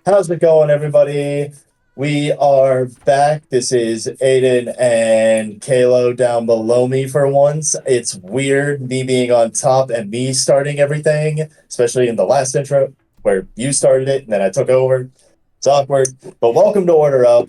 How's it going, everybody? We are back. This is Aden and K-Lo down below me for once. It's weird me being on top and me starting everything, especially in the last intro where you started it and then I took over. It's awkward, but welcome to Order Up.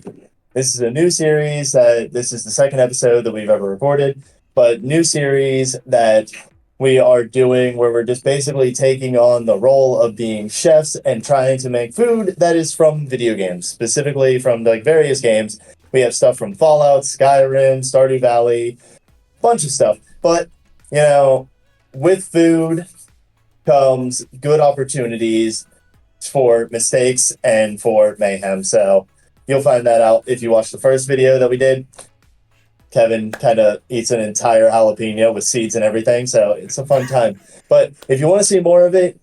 This is a new series that this is the second episode that we've ever recorded, but new series that we are doing where we're just basically taking on the role of being chefs and trying to make food that is from video games, specifically from like various games. We have stuff from Fallout, Skyrim, Stardew Valley, bunch of stuff. But, you know, with food comes good opportunities for mistakes and for mayhem. So you'll find that out if you watch the first video that we did. Kevin kind of eats an entire jalapeno with seeds and everything, so it's a fun time. But if you want to see more of it,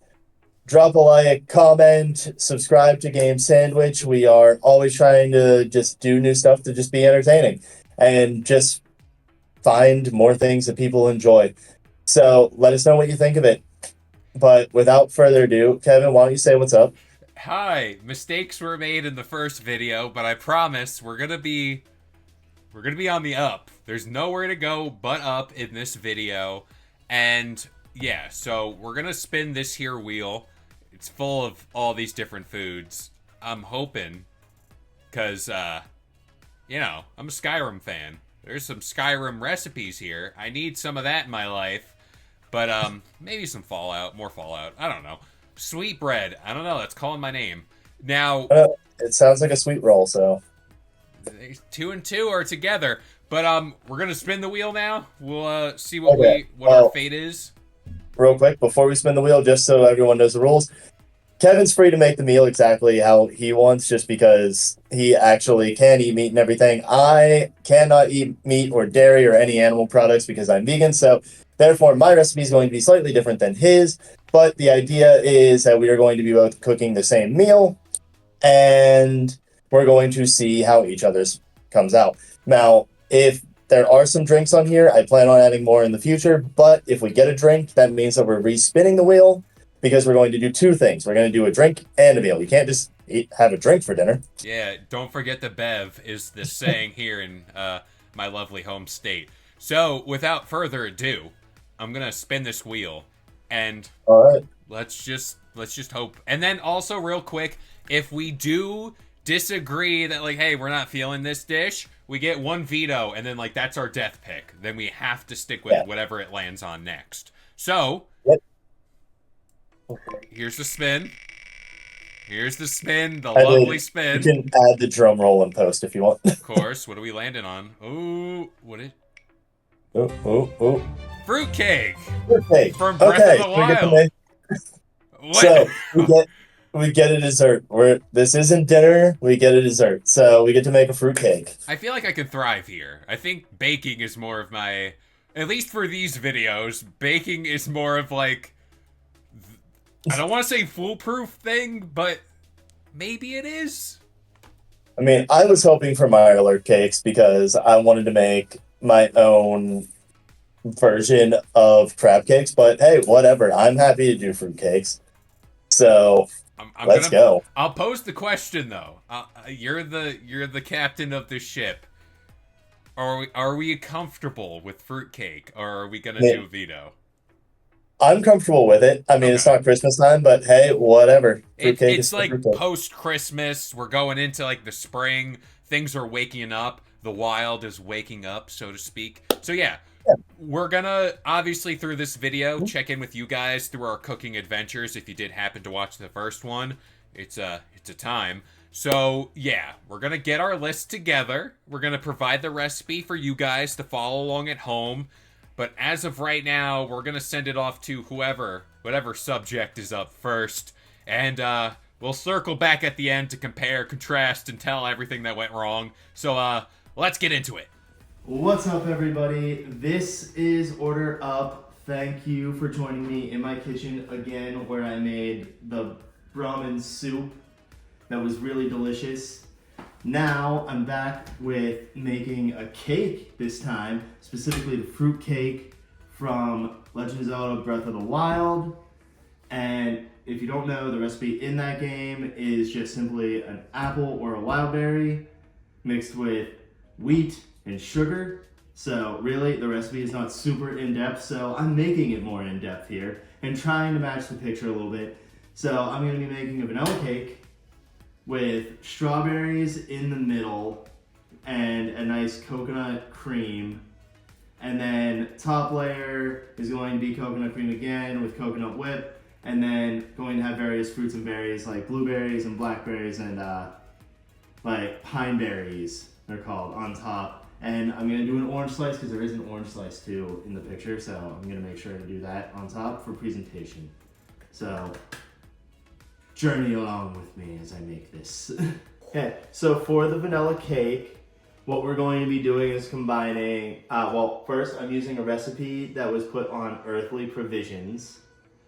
drop a like, comment, subscribe to Game Sandwich. We are always trying to just do new stuff to just be entertaining and just find more things that people enjoy. So let us know what you think of it. But without further ado, Kevin, why don't you say what's up? Hi, mistakes were made in the first video, but I promise we're gonna be on the up. There's nowhere to go but up in this video. And yeah, so we're gonna spin this here wheel. It's full of all these different foods. I'm hoping, cause I'm a Skyrim fan. There's some Skyrim recipes here. I need some of that in my life. But maybe some Fallout, more Fallout. I don't know. Sweet bread. I don't know. That's calling my name. Now, It sounds like a sweet roll, so two and two are together. But we're gonna spin the wheel now. We'll see what okay. what our fate is. Real quick, before we spin the wheel, just so everyone knows the rules, Kevin's free to make the meal exactly how he wants, just because he actually can eat meat and everything. I cannot eat meat or dairy or any animal products because I'm vegan, so therefore my recipe is going to be slightly different than his. But the idea is that we are going to be both cooking the same meal, and we're going to see how each other's comes out. Now, if there are some drinks on here, I plan on adding more in the future, but if we get a drink, that means that we're respinning the wheel because we're going to do two things. We're going to do a drink and a meal. You can't just have a drink for dinner. Yeah, don't forget the bev is the saying here in my lovely home state. So, without further ado, I'm gonna spin this wheel, and All right. let's just hope. And then also, real quick, if we do disagree that like, hey, we're not feeling this dish, we get one veto, and then like that's our death pick. Then we have to stick with Yeah. whatever it lands on next. So Yep. here's the spin. Here's the spin, the I lovely did. You spin. can add the drum roll in post if you want. Of course. What are we landing on? Ooh, what is Oh, oh, oh. fruitcake Okay. from Breath of Okay. the So we get to Wild? make. What? So we get a dessert. This isn't dinner. We get a dessert. So we get to make a fruit cake. I feel like I could thrive here. I think baking is more of my, at least for these videos, baking is more of like, I don't want to say foolproof thing, but maybe it is. I mean, I was hoping for Milo cakes because I wanted to make my own version of crab cakes, but hey, whatever. I'm happy to do fruit cakes. So I'm let's gonna. go. I'll pose the question though. You're the captain of the ship. Are we comfortable with fruitcake, or are we I gonna do mean, a veto? I'm comfortable with it. I mean, it's Okay. not Christmas time, but hey, whatever. Fruitcake is It's still like fruitcake. post Christmas. We're going into like the spring. Things are waking up. The wild is waking up, so to speak. So yeah, Yeah. we're gonna obviously through this video check in with you guys through our cooking adventures. If you did happen to watch the first one, it's a time. So yeah, we're gonna get our list together. We're gonna provide the recipe for you guys to follow along at home. But as of right now, we're gonna send it off to whatever subject is up first, and we'll circle back at the end to compare, contrast, and tell everything that went wrong. So let's get into it. What's up, everybody? This is Order Up. Thank you for joining me in my kitchen again, where I made the ramen soup that was really delicious. Now I'm back with making a cake this time, specifically the fruit cake from Legend of Zelda Breath of the Wild. And if you don't know, the recipe in that game is just simply an apple or a wild berry mixed with wheat and sugar. So really, the recipe is not super in-depth, so I'm making it more in-depth here and trying to match the picture a little bit. So I'm gonna be making a vanilla cake with strawberries in the middle and a nice coconut cream. And then top layer is going to be coconut cream again with coconut whip, and then going to have various fruits and berries like blueberries and blackberries and like pine berries, they're called, on top. And I'm gonna do an orange slice because there is an orange slice too in the picture, so I'm gonna make sure to do that on top for presentation. So journey along with me as I make this. Okay, so for the vanilla cake, what we're going to be doing is combining, well, first I'm using a recipe that was put on Earthly Provisions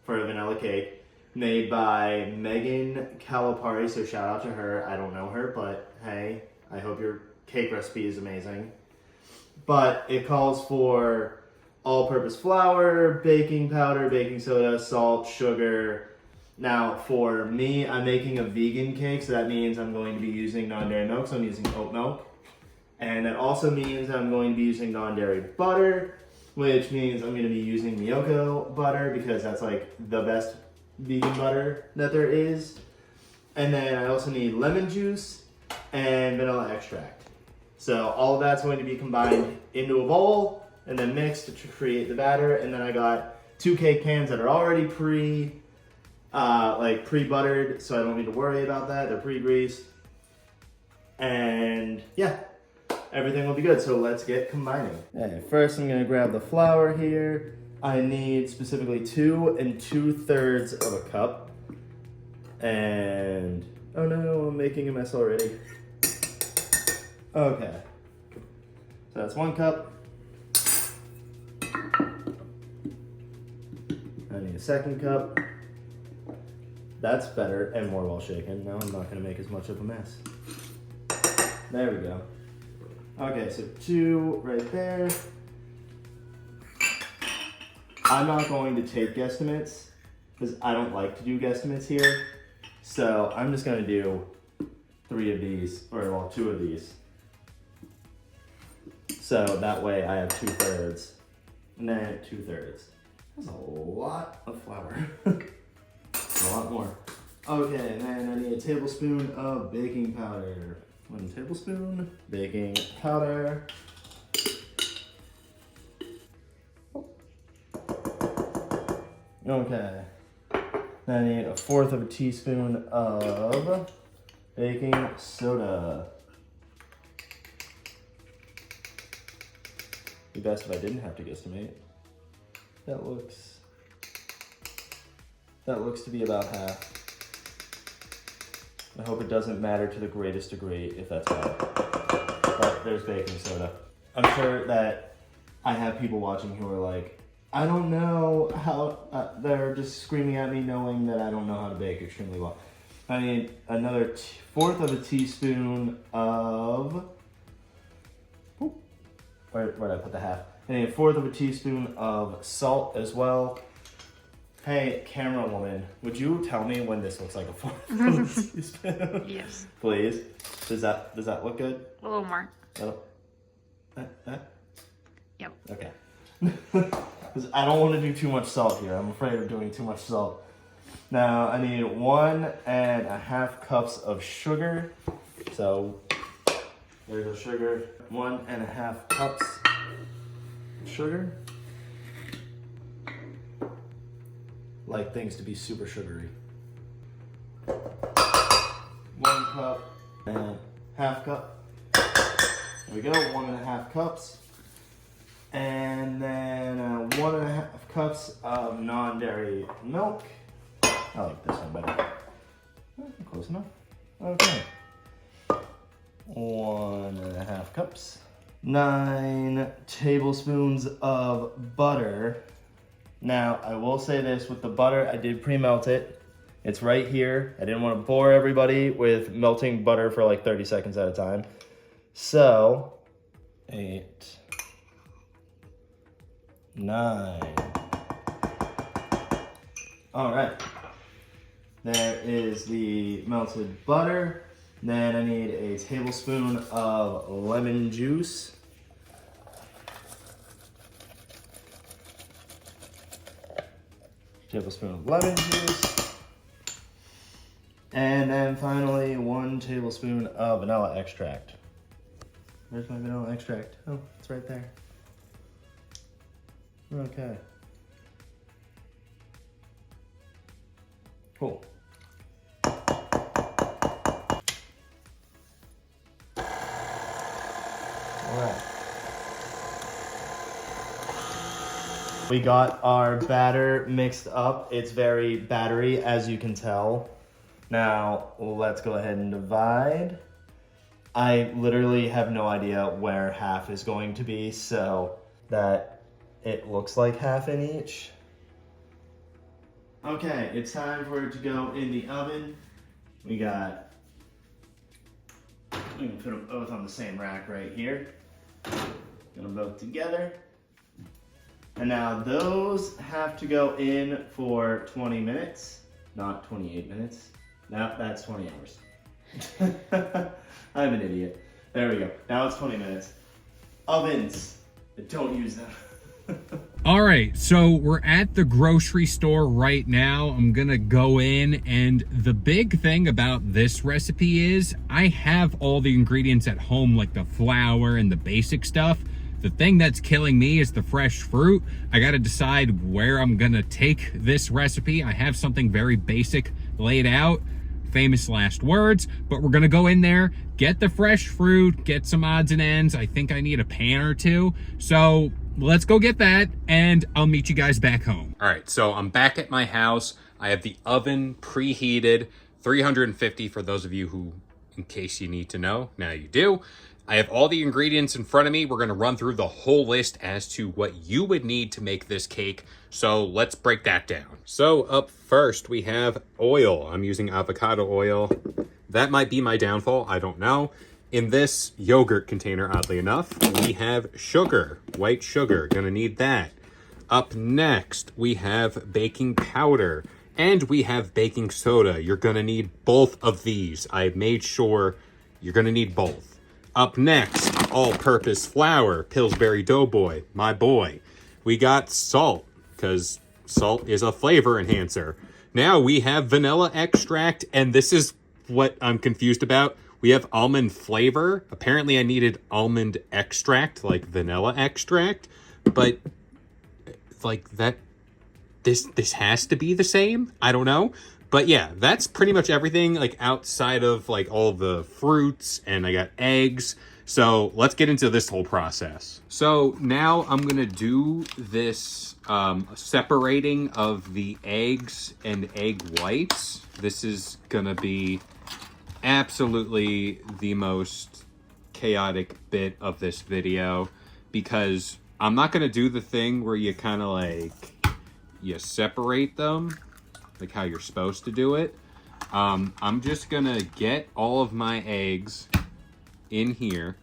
for a vanilla cake made by Megan Calipari, so shout out to her. I don't know her, but hey, I hope your cake recipe is amazing. But it calls for all-purpose flour, baking powder, baking soda, salt, sugar. Now, for me, I'm making a vegan cake, so that means I'm going to be using non-dairy milk, so I'm using oat milk. And that also means I'm going to be using non-dairy butter, which means I'm going to be using Miyoko butter because that's like the best vegan butter that there is. And then I also need lemon juice and vanilla extract. So all of that's going to be combined into a bowl and then mixed to create the batter. And then I got 2 cake pans that are already pre-buttered, so I don't need to worry about that. They're pre-greased. And yeah, everything will be good. So let's get combining. Okay, first I'm gonna grab the flour here. I need specifically 2 2/3 of a cup. And oh no, I'm making a mess already. Okay, so that's 1 cup. I need a 2nd cup. That's better and more well shaken. Now I'm not gonna make as much of a mess. There we go. Okay, so 2 right there. I'm not going to take guesstimates because I don't like to do guesstimates here. So I'm just gonna do 3 of these, or well, 2 of these. So that way I have 2/3, and then 2/3. That's a lot of flour. A lot more. Okay, and then I need a tablespoon of baking powder. 1 tablespoon baking powder. Okay. Then I need 1/4 of a teaspoon of baking soda. Be best if I didn't have to guesstimate. That looks to be about half. I hope it doesn't matter to the greatest degree if that's bad. But there's baking soda. I'm sure that I have people watching who are like, I don't know how, they're just screaming at me knowing that I don't know how to bake extremely well. I need another 1/4 of a teaspoon of, where'd I put the half? I need 1/4 of a teaspoon of salt as well. Hey, camera woman, would you tell me when this looks like a 1/4 of a teaspoon? Yes. Please. Does that look good? A little more. That? Yep. Okay. Because I don't want to do too much salt here. I'm afraid of doing too much salt. Now I need 1.5 cups of sugar. So there's the sugar. 1.5 cups of sugar. Like things to be super sugary. 1 cup and 1/2 cup. There we go, 1.5 cups. And then 1.5 cups of non-dairy milk. I like this one better. Close enough. Okay. 1.5 cups. 9 tablespoons of butter. Now, I will say this, with the butter, I did pre-melt it. It's right here. I didn't want to bore everybody with melting butter for like 30 seconds at a time. So, 8, 9. All right. There is the melted butter. Then I need a tablespoon of lemon juice. Tablespoon of lemon juice. And then finally 1 tablespoon of vanilla extract. Where's my vanilla extract? Oh, it's right there. Okay. Cool. Alright. We got our batter mixed up. It's very battery, as you can tell. Now, let's go ahead and divide. I literally have no idea where half is going to be, so that it looks like half in each. Okay, it's time for it to go in the oven. We can put them both on the same rack right here. Get them both together. And now those have to go in for 20 minutes, not 28 minutes. No, that's 20 hours. I'm an idiot. There we go. Now it's 20 minutes. Ovens, don't use them. All right, so we're at the grocery store right now. I'm gonna go in, and the big thing about this recipe is I have all the ingredients at home, like the flour and the basic stuff. The thing that's killing me is the fresh fruit. I gotta decide where I'm gonna take this recipe. I have something very basic laid out, famous last words, but we're gonna go in there, get the fresh fruit, get some odds and ends. I think I need a pan or two. So let's go get that, and I'll meet you guys back home. All right, so I'm back at my house. I have the oven preheated, 350 for those of you who, in case you need to know, now you do. I have all the ingredients in front of me. We're gonna run through the whole list as to what you would need to make this cake. So let's break that down. So up first, we have oil. I'm using avocado oil. That might be my downfall, I don't know. In this yogurt container, oddly enough, we have sugar, white sugar, gonna need that. Up next, we have baking powder, and we have baking soda. You're gonna need both of these. I made sure you're gonna need both. Up next, all-purpose flour, Pillsbury Doughboy, my boy. We got salt, because salt is a flavor enhancer. Now we have vanilla extract, and this is what I'm confused about. We have almond flavor. Apparently I needed almond extract, like vanilla extract, but like that, this has to be the same? I don't know. But yeah, that's pretty much everything, like outside of like all the fruits, and I got eggs. So let's get into this whole process. So now I'm gonna do this separating of the eggs and egg whites. This is gonna be absolutely the most chaotic bit of this video, because I'm not gonna do the thing where you kind of like, you separate them like how you're supposed to do it. I'm just gonna get all of my eggs in here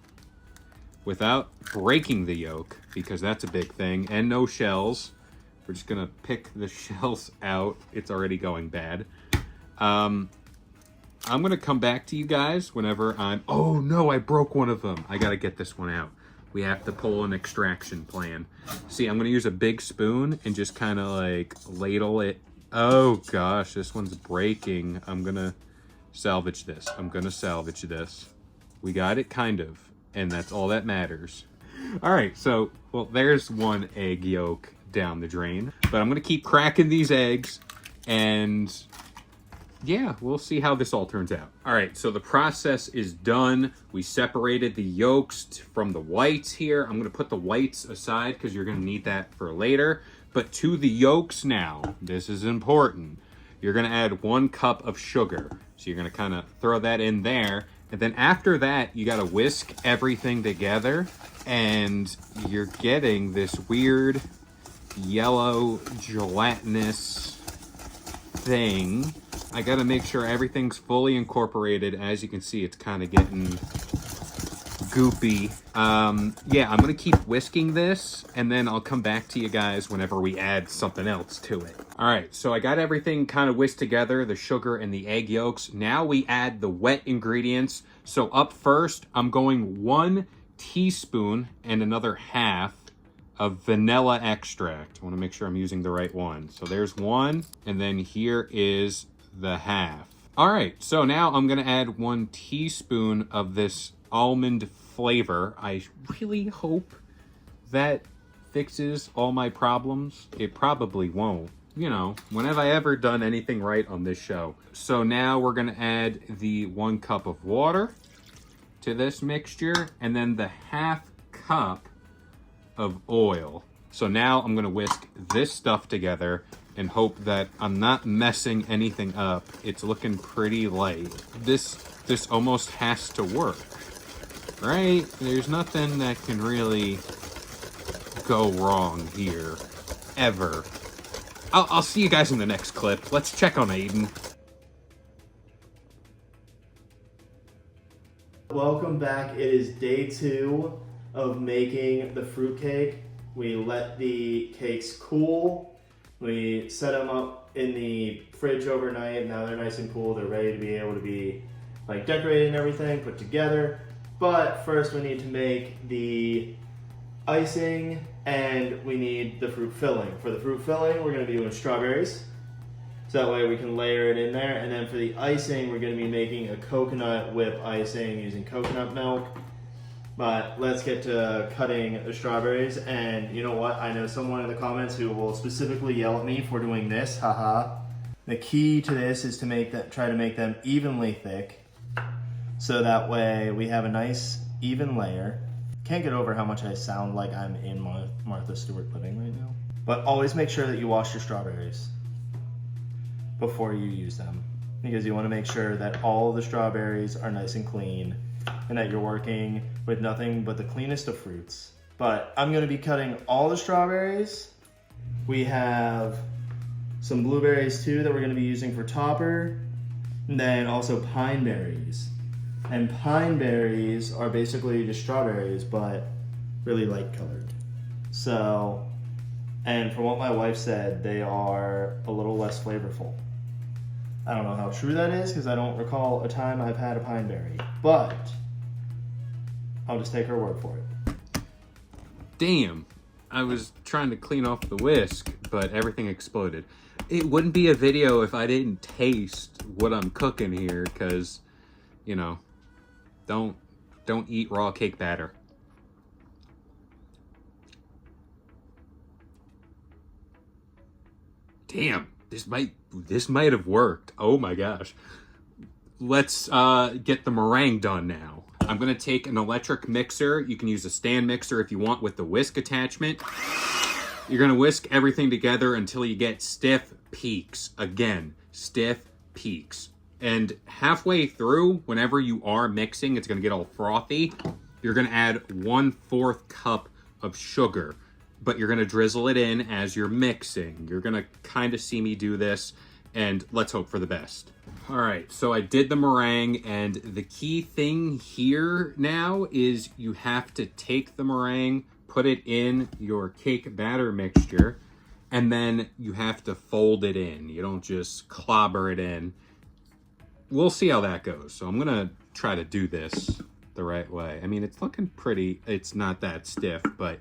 without breaking the yolk, because that's a big thing, and no shells. We're just gonna pick the shells out. It's already going bad. I'm gonna come back to you guys whenever I'm, oh no, I broke one of them. I gotta get this one out. We have to pull an extraction plan. See, I'm gonna use a big spoon and just kind of like ladle it. Oh gosh, this one's breaking. I'm gonna salvage this. We got it, kind of, and that's all that matters. All right, so, well, there's one egg yolk down the drain, but I'm gonna keep cracking these eggs, and yeah, we'll see how this all turns out. All right, so the process is done. We separated the yolks from the whites here. I'm gonna put the whites aside because you're gonna need that for later. But to the yolks now, this is important. You're gonna add 1 cup of sugar. So you're gonna kind of throw that in there. And then after that, you gotta whisk everything together, and you're getting this weird yellow gelatinous thing. I gotta make sure everything's fully incorporated. As you can see, it's kind of getting goopy. Yeah, I'm gonna keep whisking this, and then I'll come back to you guys whenever we add something else to it. All right, so I got everything kind of whisked together, the sugar and the egg yolks. Now we add the wet ingredients. So up first, I'm going 1 teaspoon and another half of vanilla extract. I want to make sure I'm using the right one. So there's 1, and then here is the half. All right, so now I'm gonna add 1 teaspoon of this almond flavor. I really hope that fixes all my problems. It probably won't. You know, when have I ever done anything right on this show? So now we're gonna add the 1 cup of water to this mixture, and then the half cup of oil. So now I'm gonna whisk this stuff together and hope that I'm not messing anything up. It's looking pretty light. This almost has to work, right? There's nothing that can really go wrong here, ever. I'll see you guys in the next clip. Let's check on Aden. Welcome back. It is day 2 of making the fruitcake. We let the cakes cool. We set them up in the fridge overnight. Now they're nice and cool. They're ready to be able to be like decorated and everything, put together. But first we need to make the icing and we need the fruit filling. For the fruit filling, we're going to be doing strawberries. So that way we can layer it in there. And then for the icing, we're going to be making a coconut whip icing using coconut milk. But let's get to cutting the strawberries. And you know what? I know someone in the comments who will specifically yell at me for doing this. Haha. The key to this is to try to make them evenly thick. So that way we have a nice even layer. Can't get over how much I sound like I'm in Martha Stewart living right now. But always make sure that you wash your strawberries before you use them, because you want to make sure that all of the strawberries are nice and clean and that you're working with nothing but the cleanest of fruits. But I'm going to be cutting all the strawberries. We have some blueberries too that we're going to be using for topper, and then also pine berries. And pine berries are basically just strawberries but really light colored. So, and from what my wife said, they are a little less flavorful. I don't know how true that is because I don't recall a time I've had a pine berry, but I'll just take her word for it. Damn, I was trying to clean off the whisk, but everything exploded. It wouldn't be a video if I didn't taste what I'm cooking here, because, you know, don't eat raw cake batter. Damn, this might have worked. Oh my gosh. Let's get the meringue done now. I'm gonna take an electric mixer. You can use a stand mixer if you want with the whisk attachment. You're gonna whisk everything together until you get stiff peaks. Again, stiff peaks. And halfway through, whenever you are mixing, it's gonna get all frothy. You're gonna add 1/4 cup of sugar, but you're gonna drizzle it in as you're mixing. You're gonna kind of see me do this, and let's hope for the best. All right, so I did the meringue, and the key thing here now is you have to take the meringue, put it in your cake batter mixture, and then you have to fold it in. You don't just clobber it in. We'll see how that goes. So I'm gonna try to do this the right way. I mean, it's looking pretty, it's not that stiff, but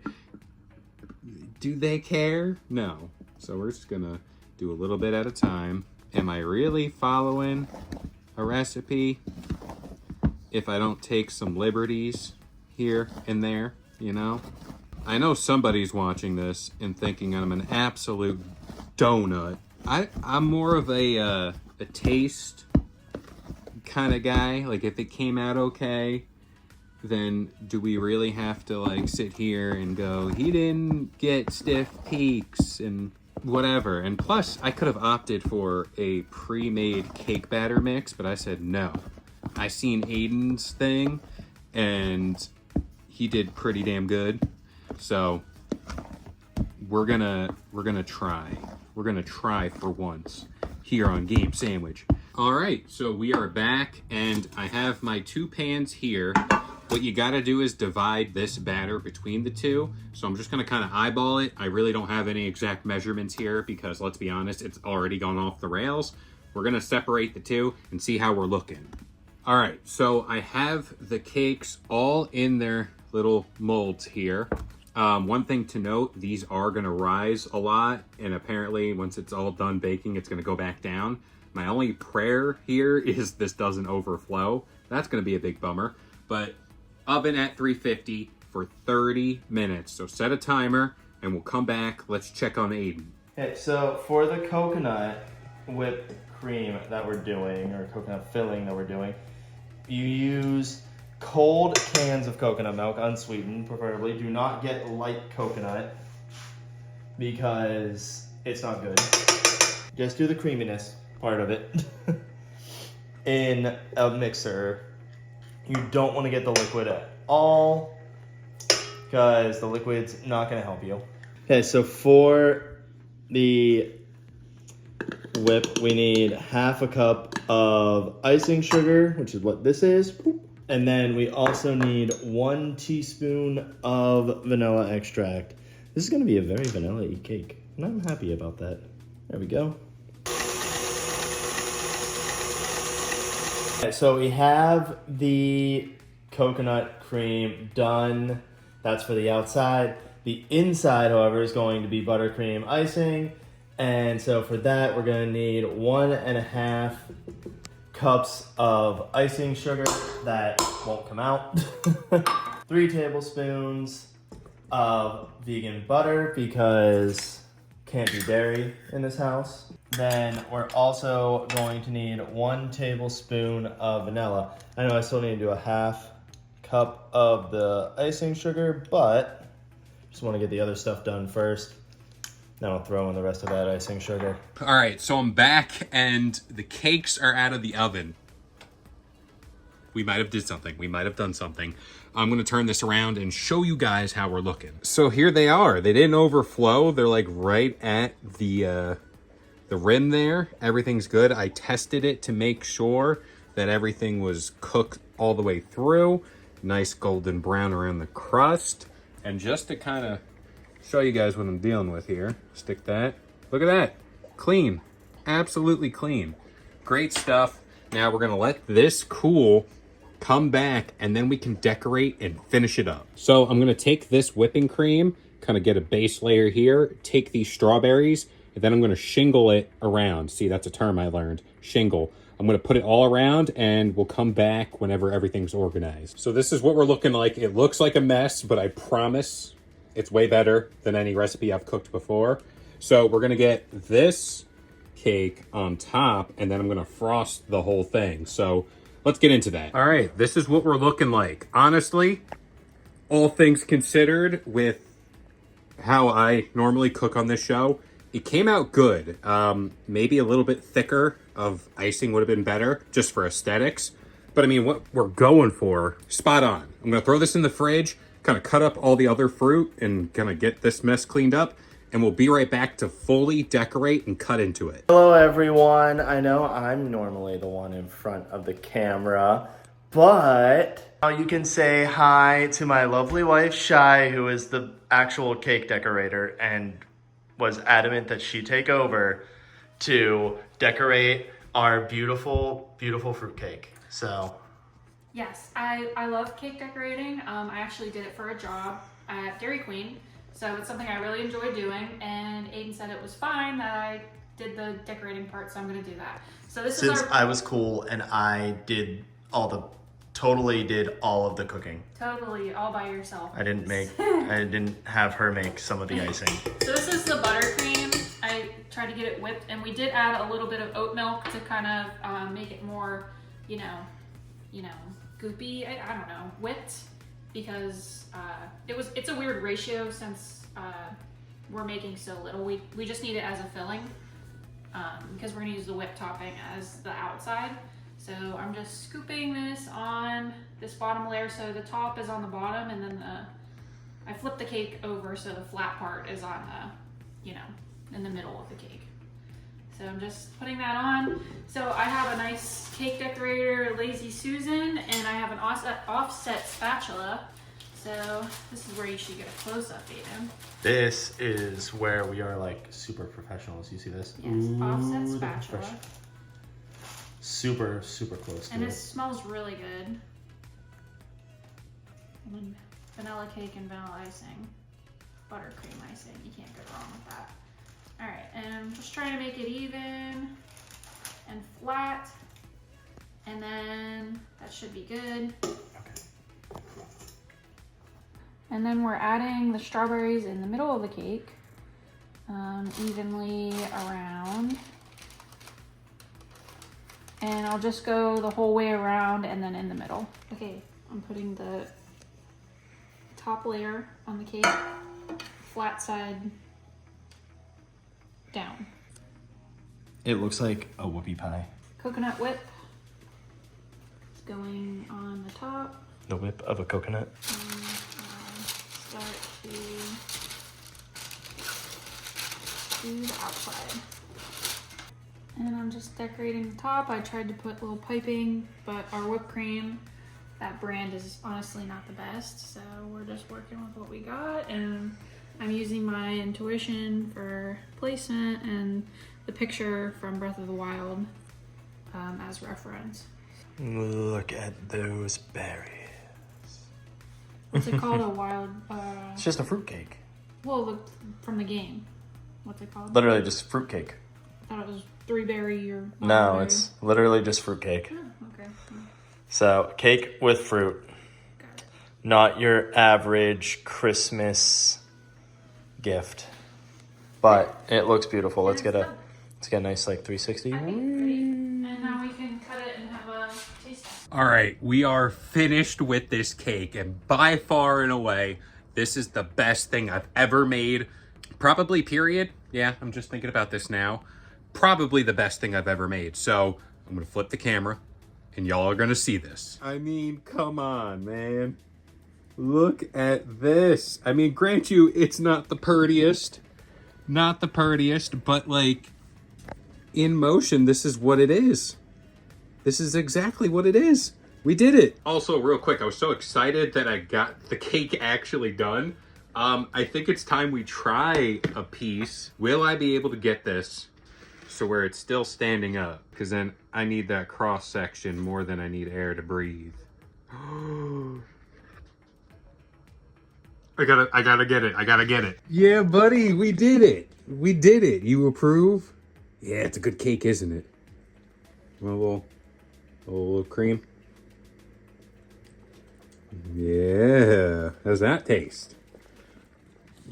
do they care? No. So we're just gonna do a little bit at a time. Am I really following a recipe if I don't take some liberties here and there, you know? I know somebody's watching this and thinking I'm an absolute donut. I'm more of a taste kind of guy. Like, if it came out okay, then do we really have to like sit here and go, he didn't get stiff peaks and whatever? And plus, I could have opted for a pre-made cake batter mix, but I said no. I seen Aden's thing and he did pretty damn good. So we're gonna try. We're gonna try for once here on Game Sandwich. All right, so we are back, and I have my 2 pans here. What you gotta do is divide this batter between the two. So I'm just gonna kind of eyeball it. I really don't have any exact measurements here because let's be honest, it's already gone off the rails. We're gonna separate the two and see how we're looking. All right, so I have the cakes all in their little molds here. One thing to note, these are gonna rise a lot, and apparently once it's all done baking, it's gonna go back down. My only prayer here is this doesn't overflow. That's gonna be a big bummer, but oven at 350 for 30 minutes. So set a timer and we'll come back. Let's check on Aden. Okay, so for the coconut whipped cream that we're doing, or coconut filling that we're doing, you use cold cans of coconut milk, unsweetened preferably. Do not get light coconut because it's not good. Just do the creaminess part of it in a mixer. You don't want to get the liquid at all because the liquid's not going to help you. Okay, so for the whip, we need half a cup of icing sugar, which is what this is. And then we also need 1 teaspoon of vanilla extract. This is going to be a very vanilla-y cake, and I'm happy about that. There we go. Okay, so we have the coconut cream done. That's for the outside. The inside, however, is going to be buttercream icing. And so for that, we're going to need 1.5 cups of icing sugar that won't come out. 3 tablespoons of vegan butter because can't be dairy in this house. Then we're also going to need 1 tablespoon of vanilla. I know I still need to do a half cup of the icing sugar, but just want to get the other stuff done first. Then I'll throw in the rest of that icing sugar. All right, so I'm back and the cakes are out of the oven. We might have did something. We might have done something. I'm gonna turn this around and show you guys how we're looking. So here they are. They didn't overflow. They're like right at the rim there. Everything's good. I tested it to make sure that everything was cooked all the way through. Nice golden brown around the crust. And just to kind of show you guys what I'm dealing with here, stick that. Look at that. Clean. Absolutely clean. Great stuff. Now we're gonna let this cool, come back, and then we can decorate and finish it up. So I'm gonna take this whipping cream, kind of get a base layer here, take these strawberries, and then I'm gonna shingle it around. See, that's a term I learned, shingle. I'm gonna put it all around and we'll come back whenever everything's organized. So this is what we're looking like. It looks like a mess, but I promise it's way better than any recipe I've cooked before. So we're gonna get this cake on top and then I'm gonna frost the whole thing. So let's get into that. All right, this is what we're looking like. Honestly, all things considered, with how I normally cook on this show, it came out good. Maybe a little bit thicker of icing would have been better just for aesthetics. But I mean, what we're going for, spot on. I'm gonna throw this in the fridge, kind of cut up all the other fruit and kind of get this mess cleaned up. And we'll be right back to fully decorate and cut into it. Hello everyone. I know I'm normally the one in front of the camera, but you can say hi to my lovely wife, Shai, who is the actual cake decorator and was adamant that she take over to decorate our beautiful, beautiful fruitcake. So yes, I love cake decorating. I actually did it for a job at Dairy Queen. So it's something I really enjoy doing, and Aden said it was fine that I did the decorating part, so I'm gonna do that. So this since is our... I was cool and I totally did all of the cooking. Totally, all by yourself. I didn't have her make some of the icing. So this is the buttercream. I tried to get it whipped, and we did add a little bit of oat milk to kind of make it more, you know, goopy, I don't know, whipped. Because it's a weird ratio since we're making so little. We just need it as a filling because we're gonna use the whipped topping as the outside. So I'm just scooping this on this bottom layer so the top is on the bottom, and then I flip the cake over so the flat part is on the, in the middle of the cake. So I'm just putting that on. So I have a nice cake decorator, Lazy Susan, and I have an offset spatula. So this is where you should get a close-up, Aiden. This is where we are like super professionals. You see this? Yes, offset spatula. Super, super close to And it. it smells really good. And then vanilla cake and vanilla icing. Buttercream icing. You can't go wrong with that. Alright, and I'm just trying to make it even and flat. And then that should be good. Okay. And then we're adding the strawberries in the middle of the cake, evenly around. And I'll just go the whole way around and then in the middle. Okay, I'm putting the top layer on the cake, flat side down. It looks like a whoopie pie. Coconut whip is going on the top. The whip of a coconut. And start to do the outside. And I'm just decorating the top. I tried to put little piping, but our whipped cream, that brand is honestly not the best. So we're just working with what we got, and I'm using my intuition for placement and the picture from Breath of the Wild as reference. Look at those berries. What's it called? A wild. It's just a fruitcake. Well, from the game. What's it called? Literally just fruitcake. I thought it was 3-berry or. No, berry. it's literally just fruitcake. Oh, okay. So, cake with fruit. Got it. Not your average Christmas gift. But it looks beautiful. Let's get a nice like 360. I think pretty. And now we can cut it and have a taste test. All right, we are finished with this cake, and by far and away, this is the best thing I've ever made. Probably, period. Yeah, I'm just thinking about this now. Probably the best thing I've ever made. So I'm gonna flip the camera, and y'all are gonna see this. I mean, come on, man. Look at this. I mean, grant you, it's not the prettiest. Not the prettiest, but like, in motion, this is what it is. This is exactly what it is. We did it. Also, real quick, I was so excited that I got the cake actually done. I think it's time we try a piece. Will I be able to get this so where it's still standing up? Because then I need that cross section more than I need air to breathe. I gotta get it. I gotta get it. Yeah, buddy, we did it. We did it. You approve? Yeah, it's a good cake, isn't it? A little cream. Yeah. How's that taste?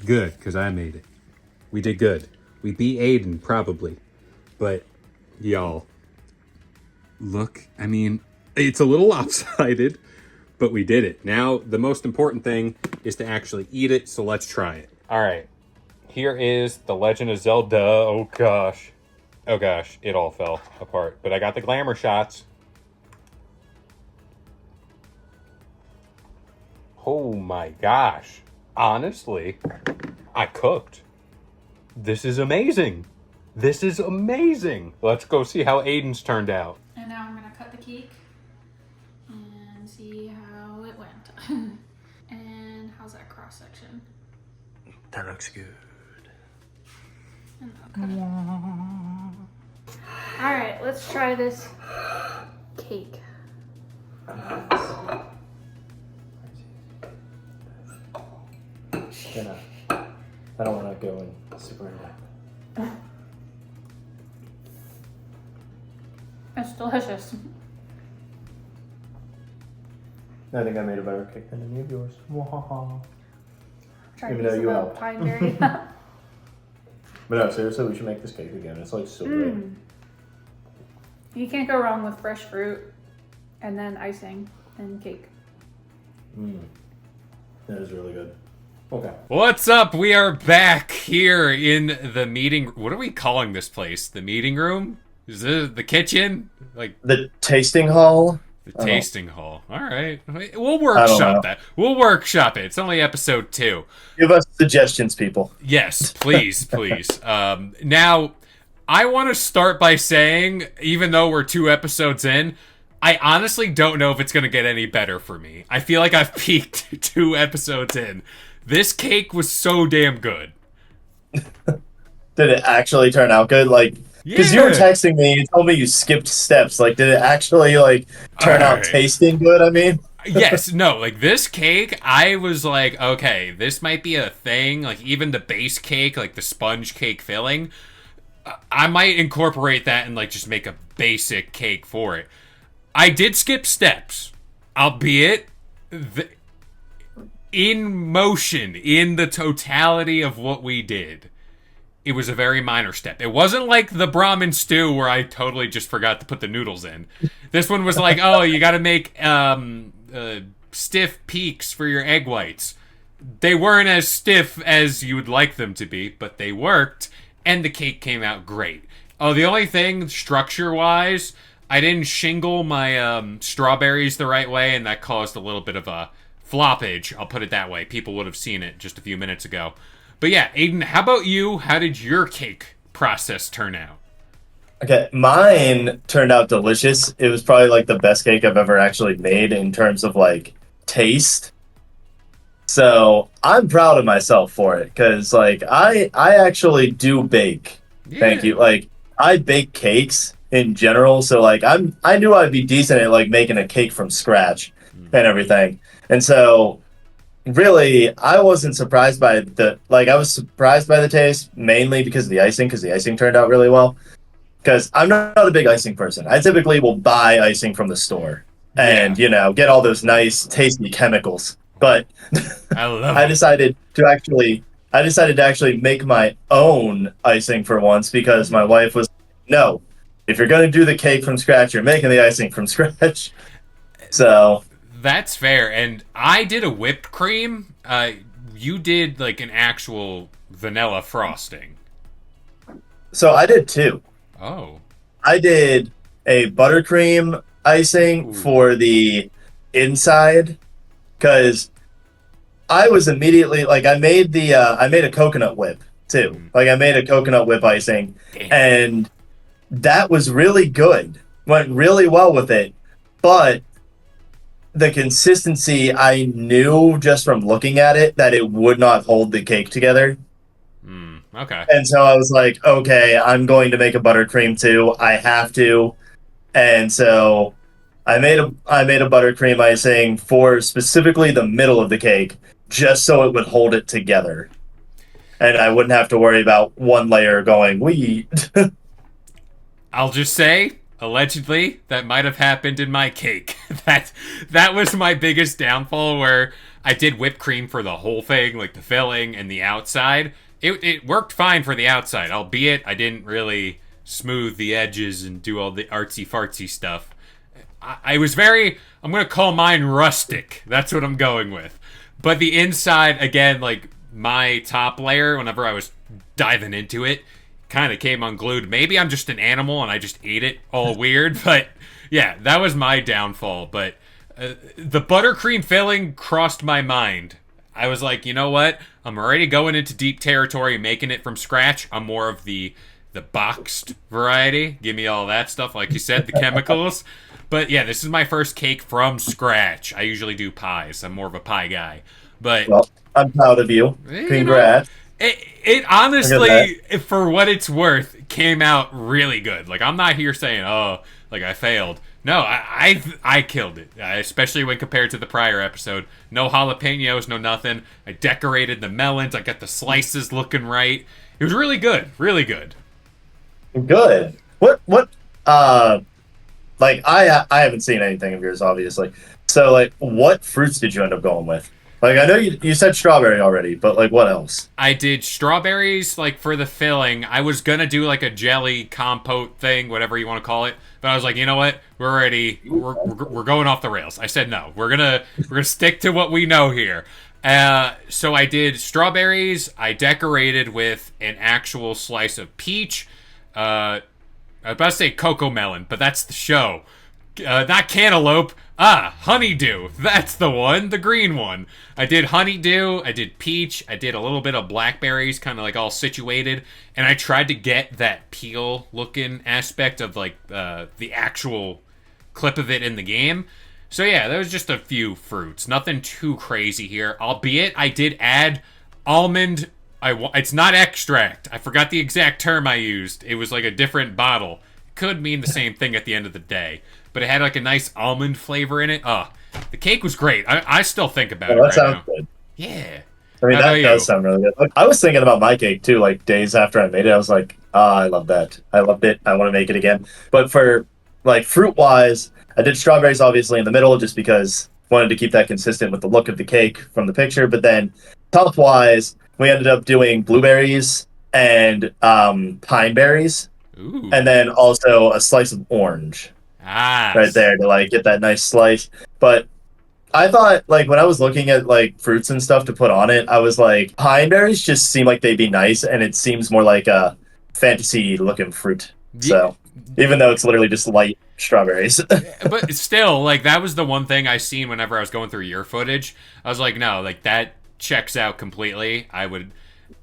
Good, because I made it. We did good. We beat Aden, probably. But, y'all, look, I mean, it's a little lopsided, but we did it. Now, the most important thing is to actually eat it, so let's try it. All right. Here is The Legend of Zelda. Oh, gosh. Oh, gosh. It all fell apart. But I got the glamour shots. Oh, my gosh. Honestly, I cooked. This is amazing. This is amazing. Let's go see how Aiden's turned out. And now I'm going to cut the cake and see how it went. And how's that cross section? That looks good. And I'll cut it. All right, let's try this cake. I don't want to go in super in depth. It's delicious. I think I made a better cake than any of yours. Try Even these though you little helped. pine berry. But no, seriously, we should make this cake again. It's like so good. You can't go wrong with fresh fruit and then icing and cake. That is really good. Okay. What's up? We are back here in the meeting. What are we calling this place? The meeting room? Is this the kitchen? Like The tasting hall. the tasting hall. All right. We'll workshop that. We'll workshop it. It's only episode 2. Give us suggestions, people. Yes, please, please. Now, I want to start by saying, even though we're 2 episodes in, I honestly don't know if it's going to get any better for me. I feel like I've peaked 2 episodes in. This cake was so damn good. Did it actually turn out good? Like, because you were Yeah. texting me, you told me you skipped steps. Like, did it actually like turn out Alright. tasting good? I mean, Yes, no, like this cake, I was like, okay, this might be a thing. Like, even the base cake, like the sponge cake filling, I might incorporate that and like just make a basic cake for it. I did skip steps, albeit in motion, in the totality of what we did. It was a very minor step. It wasn't like the Brahmin stew where I totally just forgot to put the noodles in. This one was like, oh, you got to make stiff peaks for your egg whites. They weren't as stiff as you would like them to be, but they worked, and the cake came out great. Oh, the only thing, structure-wise, I didn't shingle my strawberries the right way, and that caused a little bit of a floppage. I'll put it that way. People would have seen it just a few minutes ago. But yeah, Aiden, how about you? How did your cake process turn out? okay, mine turned out delicious. It was probably like the best cake I've ever actually made in terms of like taste. So I'm proud of myself for it because like I actually do bake. Thank Yeah. you. Like I bake cakes in general, so like I knew I'd be decent at like making a cake from scratch and everything. And so really I wasn't surprised by the like I was surprised by the taste mainly because the icing turned out really well. Because I'm not a big icing person. I typically will buy icing from the store Yeah. and get all those nice tasty chemicals. But I love I them. decided to actually I decided to actually make my own icing for once because my wife was no, if you're gonna do the cake from scratch, you're making the icing from scratch. So That's fair. And I did a whipped cream. You did like an actual vanilla frosting. so I did two. Oh. I did a buttercream icing Ooh. for the inside because I was immediately like I made a coconut whip too. Like I made a coconut whip icing Damn. and that was really good. Went really well with it. But the consistency I knew just from looking at it that it would not hold the cake together. Okay. And so I was like, okay, I'm going to make a buttercream too. I have to. And so I made a buttercream icing for specifically the middle of the cake, just so it would hold it together. And I wouldn't have to worry about one layer going, we I'll just say, allegedly, that might have happened in my cake. that was my biggest downfall where I did whipped cream for the whole thing, like the filling and the outside. It worked fine for the outside, albeit I didn't really smooth the edges and do all the artsy fartsy stuff. I was I'm gonna call mine rustic. That's what I'm going with. But the inside, again, like my top layer, whenever I was diving into it, kind of came unglued. Maybe I'm just an animal and I just ate it all weird. But yeah, that was my downfall. But the buttercream filling crossed my mind. I was like, you know what? I'm already going into deep territory, making it from scratch. I'm more of the boxed variety. Give me all that stuff, like you said, the chemicals. But yeah, this is my first cake from scratch. I usually do pies. I'm more of a pie guy. But well, I'm proud of you. Congrats. It honestly, for what it's worth, came out really good. Like I'm not here saying, oh, like I failed. No, I killed it, especially when compared to the prior episode. No jalapenos, no nothing. I decorated the melons. I got the slices looking right. It was really good, really good. Good. What like I haven't seen anything of yours obviously. So like what fruits did you end up going with? Like I know you said strawberry already, but like what else? I did strawberries like for the filling. I was gonna do like a jelly compote thing, whatever you want to call it. But I was like, you know what? We're going off the rails. I said no. We're gonna stick to what we know here. So I did strawberries. I decorated with an actual slice of peach. I was about to say cocoa melon, but that's the show. Not cantaloupe. Ah, honeydew. That's the one, the green one. I did honeydew, I did peach, I did a little bit of blackberries, kind of like all situated, and I tried to get that peel looking aspect of like the actual clip of it in the game. So yeah, there was just a few fruits. Nothing too crazy here. Albeit, I did add almond. It's not extract. I forgot the exact term I used. It was like a different bottle. Could mean the same thing at the end of the day. But it had like a nice almond flavor in it. The cake was great. I still think about it That right sounds now. good. Yeah. I mean, How about that you? does sound really good. I was thinking about my cake too, like days after I made it. I was like, I love that. I loved it. I want to make it again. But for like fruit wise, I did strawberries obviously in the middle just because I wanted to keep that consistent with the look of the cake from the picture. But then top wise, we ended up doing blueberries and pine berries, Ooh. and then also a slice of orange Ah. right there to like get that nice slice. But I thought, like, when I was looking at like fruits and stuff to put on it, I was like, pine berries just seem like they'd be nice, and it seems more like a fantasy looking fruit. So, even though it's literally just light strawberries. But still, like, that was the one thing I seen whenever I was going through your footage. I was like, no, like, that checks out completely. I would...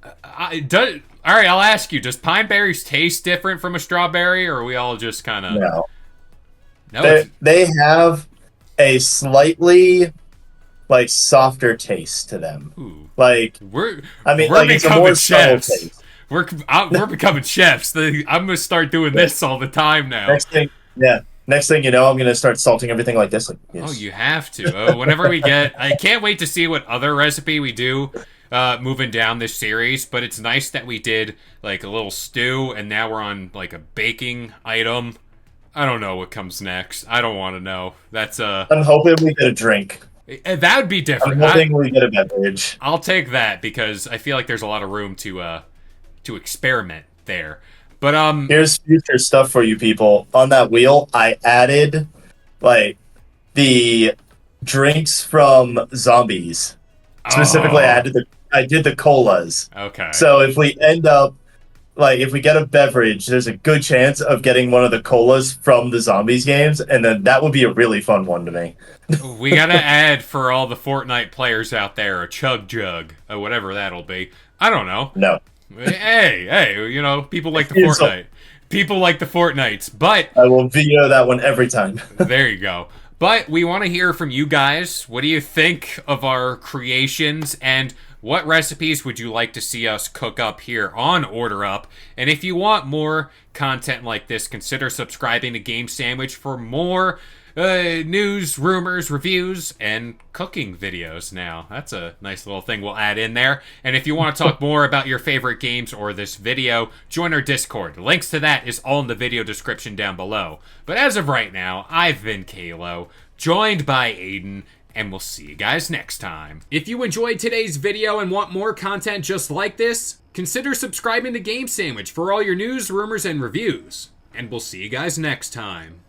all right, I'll ask you, does pine berries taste different from a strawberry, or are we all just kind of... No. No, They have a slightly like softer taste to them. ooh. Like, We're like it's a becoming more subtle chefs. taste. We're becoming chefs. I'm gonna start doing this all the time now. Next thing you know, I'm gonna start salting everything like this. Like, yes. Oh, you have to. Whenever we get, I can't wait to see what other recipe we do moving down this series. But it's nice that we did like a little stew, and now we're on like a baking item. I don't know what comes next. I don't want to know. That's I'm hoping we get a drink. that would be I'm different. hoping we get a beverage. I'll take that because I feel like there's a lot of room to experiment there. But Here's future stuff for you people. On that wheel, I added like the drinks from zombies. Specifically, oh, I did the colas. okay. So if we end up like if we get a beverage, there's a good chance of getting one of the colas from the zombies games, and then that would be a really fun one to me. We gotta add for all the Fortnite players out there a chug jug, or whatever that'll be. I don't know. No. Hey, you know, people like the Here's Fortnite. People like the Fortnites, but I will veto that one every time. there you go. But we want to hear from you guys. What do you think of our creations, and what recipes would you like to see us cook up here on Order Up? And if you want more content like this, consider subscribing to Game Sandwich for more news, rumors, reviews, and cooking videos now. That's a nice little thing we'll add in there. And if you want to talk more about your favorite games or this video, join our Discord. Links to that is all in the video description down below. But as of right now, I've been K-Lo, joined by Aden, and we'll see you guys next time. If you enjoyed today's video and want more content just like this, consider subscribing to Game Sandwich for all your news, rumors, and reviews. And we'll see you guys next time.